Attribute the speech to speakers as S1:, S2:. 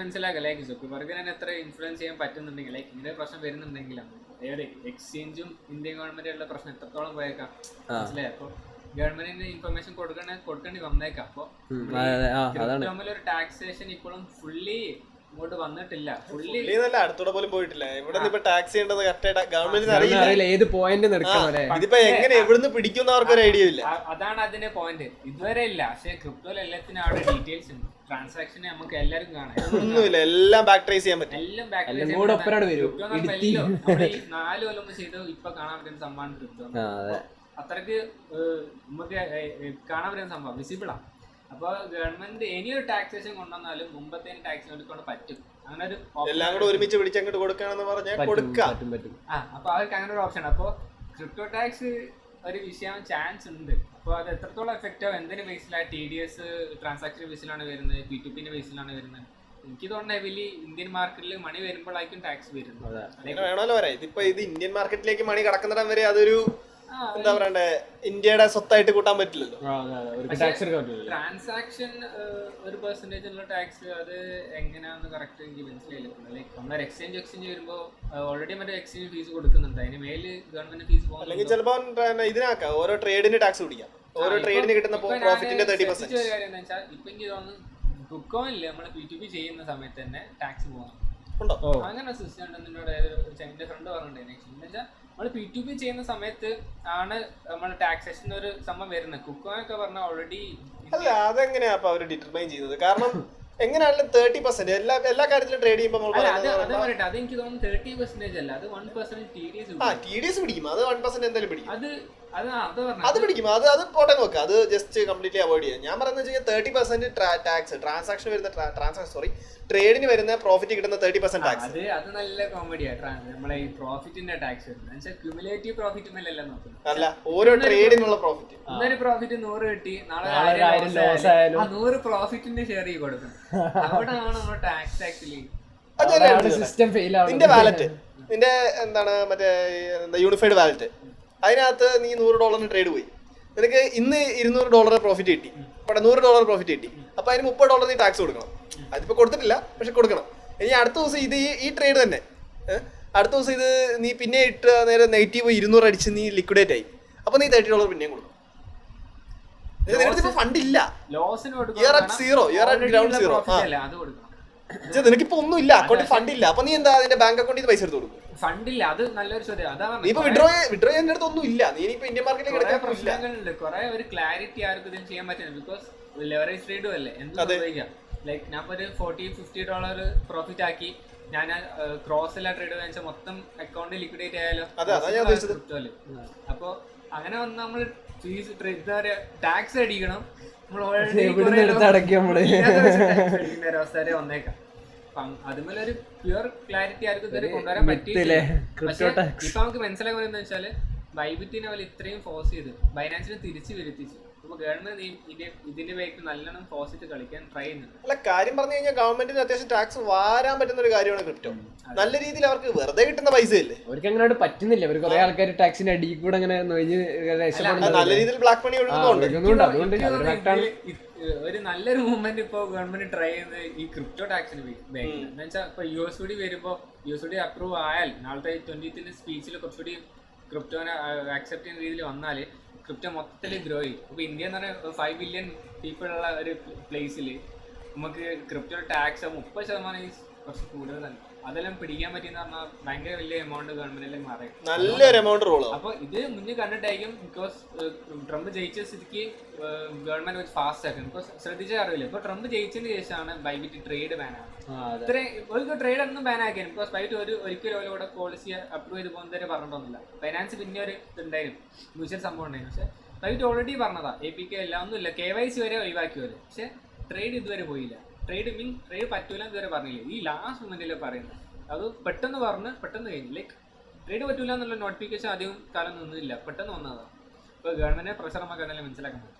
S1: മനസ്സിലാക്കാം ലൈക്ക് സുക്കുബർഗിന് തന്നെ എത്ര ഇൻഫ്ലുവൻസ് ചെയ്യാൻ പറ്റുന്നുണ്ടെങ്കിൽ ലൈക്ക് ഇങ്ങനെ പ്രശ്നം വരുന്നുണ്ടെങ്കിലാണ് അതായത് എക്സ്ചേഞ്ചും ഇന്ത്യൻ ഗവൺമെന്റുള്ള പ്രശ്നം എത്രത്തോളം പോയേക്കാം മനസ്സിലായി. അപ്പൊ ഗവൺമെന്റിന് ഇൻഫർമേഷൻ കൊടുക്കേണ്ടി വന്നേക്കാം. അപ്പൊ ഒരു ടാക്സേഷൻ ഇപ്പോഴും ഫുള്ളി ഇങ്ങോട്ട് വന്നിട്ടില്ല.
S2: അടുത്തൂടെ പോലും പോയിട്ടില്ല. ഇവിടെ ഇപ്പൊ ടാക്സ് ചെയ്യേണ്ടത് ഗവൺമെന്റിന് അറിയില്ല
S3: ഏത് പോയിന്റ്
S2: ഇതിപ്പോ എങ്ങനെ എവിടുന്ന് പിടിക്കുന്ന അവർക്കൊരു ഐഡിയ ഇല്ല.
S1: അതാണ് അതിന്റെ പോയിന്റ്. ഇതുവരെ ഇല്ല. പക്ഷെ ക്രിപ്റ്റോയിൽ എല്ലാത്തിനും അവിടെ ഡീറ്റെയിൽസ് ഉണ്ട്. ട്രാൻസാക്ഷൻ നമുക്ക് എല്ലാവരും കാണാം.
S2: ഒന്നുമില്ല, എല്ലാം ബാക്ക് ട്രേസ് ചെയ്യാൻ പറ്റും.
S1: എല്ലാം ബാക്ക് 4 കൊല്ലം ചെയ്ത് ഇപ്പൊ കാണാൻ പറ്റുന്ന സംഭവമാണ് ക്രിപ്റ്റോ. അത്രക്ക് നമുക്ക് കാണാൻ പറ്റുന്ന സംഭവം വിസിബിളാ. അപ്പൊ ഗവൺമെന്റ് ഇനിയൊരു ടാക്സേഷൻ കൊണ്ടുവന്നാലും മുമ്പത്തെ ടാക്സ് എടുക്കൊണ്ട് പറ്റും. അങ്ങനെ ഒരു
S2: എല്ലാം കൂടെ ഒരുമിച്ച് പിടിച്ചങ്ങോട്ട് കൊടുക്കാണെന്ന് പറഞ്ഞാൽ കൊടുക്കാം.
S1: അപ്പൊ അവർക്ക് അങ്ങനെ ഒരു ഓപ്ഷൻ. അപ്പൊ ക്രിപ്റ്റോ ടാക്സ് ഒരു വിഷയം ചാൻസ് ഉണ്ട്. അപ്പോൾ അത് എത്രത്തോളം എഫക്റ്റ് ആവും, എന്തിന്റെ ബേസിലാണ്, TDS ട്രാൻസാക്ഷൻ ബേസിലാണ് വരുന്നത്, P2P ബേസിലാണ് വരുന്നത്. എനിക്ക് തോന്നുന്നത് ഹെവിലി ഇന്ത്യൻ മാർക്കറ്റിൽ മണി വരുമ്പോഴായിരിക്കും ടാക്സ് വരുന്നത്.
S2: വേണമല്ലോ പറയാം. ഇതിപ്പോ ഇത് ഇന്ത്യൻ മാർക്കറ്റിലേക്ക് മണി കടക്കുന്നിടം വരെ അതൊരു എന്താ പറയണ്ടേ, ഇന്ത്യയുടെ സ്വത്തായിട്ട് കൂട്ടാൻ പറ്റില്ലല്ലോ.
S1: ട്രാൻസാക്ഷൻ ഒരു പെർസെന്റേജ് ഉള്ള ടാക്സ് അത് എങ്ങനെയാന്ന് കറക്റ്റ് എനിക്ക് മനസ്സിലായില്ല. ലൈക്ക് നമ്മൾ എക്സ്ചേഞ്ച് വരുമ്പോ ഓൾറെഡി മറ്റേ എക്സ്ചേഞ്ച് ഫീസ് കൊടുക്കുന്നുണ്ട്, അതിന് മേല് ഗവൺമെന്റ് ഫീസ് പോകും.
S2: അല്ലെങ്കിൽ ചിലപ്പോ ഇതിനാക്കാം ഓരോ ട്രേഡിന് ടാക്സ് പിടിക്കാം. ഓരോ ട്രേഡിന് കിട്ടുന്ന പ്രോഫിറ്റിന്റെ 30%.
S1: കാര്യം എന്താ വെച്ചാൽ ഇപ്പൊ എനിക്ക് തോന്നുന്നു ബുക്കോയില്ലേ നമ്മള് P2P ചെയ്യുന്ന സമയത്ത് തന്നെ ടാക്സ് പോകണം. അങ്ങനെ സിസ്റ്റം ഉണ്ടെന്ന് എന്നോട് എന്റെ ഫ്രണ്ട് പറഞ്ഞിട്ടുണ്ടായിരുന്നു. എന്ന് വെച്ചാൽ നമ്മള് P2P ചെയ്യുന്ന സമയത്ത് ആണ് നമ്മൾ ടാക്സേഷൻ ഒരു സംഭവം വരുന്നത്. കുക്കോയൊക്കെ പറഞ്ഞാൽ ഓൾറെഡി
S2: അല്ല, അതെങ്ങനെയാ അപ്പൊ അവര് ഡിറ്റർമൈൻ ചെയ്യുന്നത്? കാരണം എങ്ങനെയാണെങ്കിലും 30% എല്ലാ കാര്യത്തിലും ട്രേഡ് ചെയ്യുമ്പോൾ
S1: അത് എനിക്ക് തോന്നുന്നു 30% അല്ല, അത് 1%
S2: TDS പിടിക്കും. അത് 1% എന്തായാലും പിടിക്കും.
S1: അത്
S2: പിടിക്കും. അത് പോട്ടെ നോക്കാം. അത് ജസ്റ്റ് കംപ്ലീറ്റ്ലി അവോയ്ഡ് ചെയ്യാം. ഞാൻ പറയുന്നത് വെച്ചാൽ 30% ടാക്സ് ട്രാൻസാക്ഷൻ വരുന്ന ട്രേഡിന് വരുന്ന പ്രോഫിറ്റ് കിട്ടുന്ന 30% ടാക്സ്.
S1: അത് നല്ല കോമഡിയാണ്. നമ്മളെ ഈ പ്രോഫിറ്റിന്റെ ടാക്സ് വരുന്നത് ക്യുമുലേറ്റീവ് പ്രോഫിറ്റ് മേലല്ല നോക്കുന്നത്.
S2: അല്ല, ഓരോ ട്രേഡിനുള്ള പ്രോഫിറ്റ്.
S1: ഇന്നൊരു പ്രോഫിറ്റ് 100 കിട്ടി, നാളെ 100 പ്രോഫിറ്റിന്റെ ഷെയർ ചെയ്ത് കൊടുക്കണം. അവിടെയാണ് നമ്മൾ ടാക്സ് ആക്ച്വലി
S2: നിന്റെ വാലറ്റ്, നിന്റെ എന്താണ് മറ്റേ യൂണിഫൈഡ് വാലറ്റ്, അതിനകത്ത് നീ $100 ട്രേഡ് പോയി, നിനക്ക് ഇന്ന് $200 പ്രോഫിറ്റ് കിട്ടി, അവിടെ $100 പ്രോഫിറ്റ് കിട്ടി. അപ്പൊ അതിന് $30 നീ ടാക്സ് കൊടുക്കണം. അതിപ്പോ കൊടുത്തിട്ടില്ല, പക്ഷെ കൊടുക്കണം. ഇനി അടുത്ത ദിവസം ഇത് ഈ ട്രേഡ് തന്നെ അടുത്ത ദിവസം ഇത് നീ പിന്നെ ഇട്ട് നേരെ നെഗറ്റീവ് 200 അടിച്ച് നീ ലിക്വിഡേറ്റ് ആയി. അപ്പൊ നീ $30 പിന്നെയും കൊടുക്കണം. ഫണ്ടില്ല, നിനക്കിപ്പോ ഒന്നും ഇല്ല, അക്കൗണ്ടിൽ ഫണ്ടില്ല. അപ്പൊ നീ എന്താ അതിന്റെ ബാങ്ക് അക്കൗണ്ടിൽ പൈസ എടുത്ത് കൊടുക്കും?
S1: ഫണ്ടില്ല, അത് നല്ലൊരു ചോദ്യം.
S2: നീ ഇപ്പൊ വിഡ്രോ ചെയ്യാൻ അടുത്ത് ഒന്നും ഇല്ല. നീ ഇപ്പൊ ഇന്ത്യൻ മാർക്കറ്റിലേക്ക്
S1: പ്രശ്നങ്ങളുണ്ട്. കുറെ ഒരു ക്ലാരിറ്റി ആർക്കും ഇതിന് ചെയ്യാൻ പറ്റുന്നത്. ബിക്കോസ് ലെവറേജ് ട്രേഡും അല്ലേ, എന്ത് ഉപയോഗിക്കാം. ലൈക്ക് ഞാൻ ഒരു $40-50 പ്രോഫിറ്റ് ആക്കി ഞാൻ ക്രോസ് എല്ലാ ട്രേഡ് വാങ്ങിച്ചാൽ മൊത്തം അക്കൗണ്ട് ലിക്വിഡേറ്റ് ആയാലോ. അപ്പൊ അങ്ങനെ വന്ന് നമ്മൾ ഫീസ് ടാക്സ് അടിക്കണം. നമ്മൾ അവസ്ഥ വരെ വന്നേക്കാം. അതുപോലെ ഒരു പ്യുവർ ക്ലാരിറ്റി ആർക്കും ഇതുവരെ കൊണ്ടുവരാൻ പറ്റിയില്ല. പക്ഷെ ഇപ്പൊ നമുക്ക് മനസ്സിലാക്കാൻ എന്താ വെച്ചാല് ബൈബിറ്റിനെ പോലെ ഇത്രയും ഫോഴ്സ് ചെയ്ത് ബൈനാൻസിനെ തിരിച്ചു വരുത്തിച്ചു. അപ്പൊ ഗവൺമെന്റ് ഇതിന്റെ പേരിൽ നല്ലോണം ഫോഴ്സ് ചെയ്ത് കളിക്കാൻ ട്രൈ ചെയ്യുന്നുണ്ട്.
S2: അല്ല, കാര്യം പറഞ്ഞു കഴിഞ്ഞാൽ ഗവൺമെന്റിന് അത്യാവശ്യം ടാക്സ് വാരാൻ പറ്റുന്ന ഒരു കാര്യമാണ് ക്രിപ്റ്റോ. നല്ല രീതിയിൽ അവർക്ക് വെറുതെ കിട്ടുന്ന പൈസ ഇല്ലേ,
S3: അവർക്ക് അങ്ങനെ പറ്റുന്നില്ല. അവർ കുറെ ആൾക്കാർ ടാക്സിന്റെ അടിയിൽ കൂടെ അങ്ങനെ
S2: നല്ല രീതിയിൽ ബ്ലാക്ക് മണി ഒഴുകുന്നുണ്ട്.
S1: ഒരു നല്ലൊരു മൂവ്മെന്റ് ഇപ്പൊ ഗവൺമെന്റ് ട്രൈ ചെയ്യുന്നത് ഈ ക്രിപ്റ്റോ ടാക്സിന് എന്ന് വെച്ചാൽ ഇപ്പൊ USD വരുമ്പോ USD അപ്രൂവ് ആയാൽ നാളത്തെ 20th സ്പീച്ചിൽ കുറച്ചുകൂടി ക്രിപ്റ്റോനെ ആക്സെപ്റ്റ് ചെയ്യുന്ന രീതിയിൽ വന്നാല് ക്രിപ്റ്റോ മൊത്തത്തിൽ ഗ്രോ ചെയ്യും. അപ്പൊ ഇന്ത്യ എന്ന് പറഞ്ഞാൽ 5 ബില്യൺ പീപ്പിൾ ഉള്ള ഒരു പ്ലേസിൽ നമുക്ക് ക്രിപ്റ്റോ ടാക്സ് 30% കുറച്ച് കൂടുതലാണ്. അതെല്ലാം പിടിക്കാൻ പറ്റിയെന്ന് പറഞ്ഞാൽ ഭയങ്കര വലിയ എമൗണ്ട് ഗവൺമെന്റിലേക്ക് മാറി,
S2: നല്ലൊരു എമൗണ്ട് റോൾ.
S1: അപ്പൊ ഇത് മുന്നേ കണ്ടിട്ടായിരിക്കും. ബിക്കോസ് ട്രംപ് ജയിച്ച സ്ഥിതിക്ക് ഗവൺമെന്റ് ഫാസ്റ്റ് ആക്കും. ബിക്കോസ് ശ്രദ്ധിച്ചാൽ അറിയില്ല, ഇപ്പൊ ട്രംപ് ജയിച്ചതിന് ശേഷമാണ് ബൈബിറ്റ് ട്രേഡ് ബാൻ ആകുന്നത്. ഇത്രയും ട്രേഡ് ഒന്നും ബാൻ ആക്കിയാണ്. ബിക്കോസ് ബൈബിറ്റ് ഒരിക്കലും അവരോട് പോളിസി അപ്രൂവ് ചെയ്ത് പോകുന്നവരെ പറഞ്ഞിട്ടൊന്നുമില്ല. ഫൈനാൻസ് പിന്നെ ഒരു ഇതുണ്ടായിരുന്നു, മ്യൂച്വൽ സംഭവം ഉണ്ടായിരുന്നു. പക്ഷെ ബൈബിറ്റ് ഓൾറെഡി പറഞ്ഞതാ APK എല്ലാം ഒന്നുമില്ല, KYC വരെ ഒഴിവാക്കി വരും. പക്ഷെ ട്രേഡ് ഇതുവരെ പോയില്ല. ട്രേഡ് പറ്റൂല ഇതുവരെ പറഞ്ഞില്ല. ഈ ലാസ്റ്റ് മൊമെന്റിൽ പറയുന്നത് അത് പെട്ടെന്ന് കഴിഞ്ഞു. ലൈക്ക് ട്രേഡ് പറ്റൂല എന്നുള്ള നോട്ടിഫിക്കേഷൻ അധികം കാലം നിന്നില്ല, പെട്ടെന്ന് വന്നതാണ്. ഇപ്പൊ ഗവൺമെന്റിനെ പ്രഷർ നമുക്ക് എന്തായാലും മനസ്സിലാക്കാൻ പറ്റും.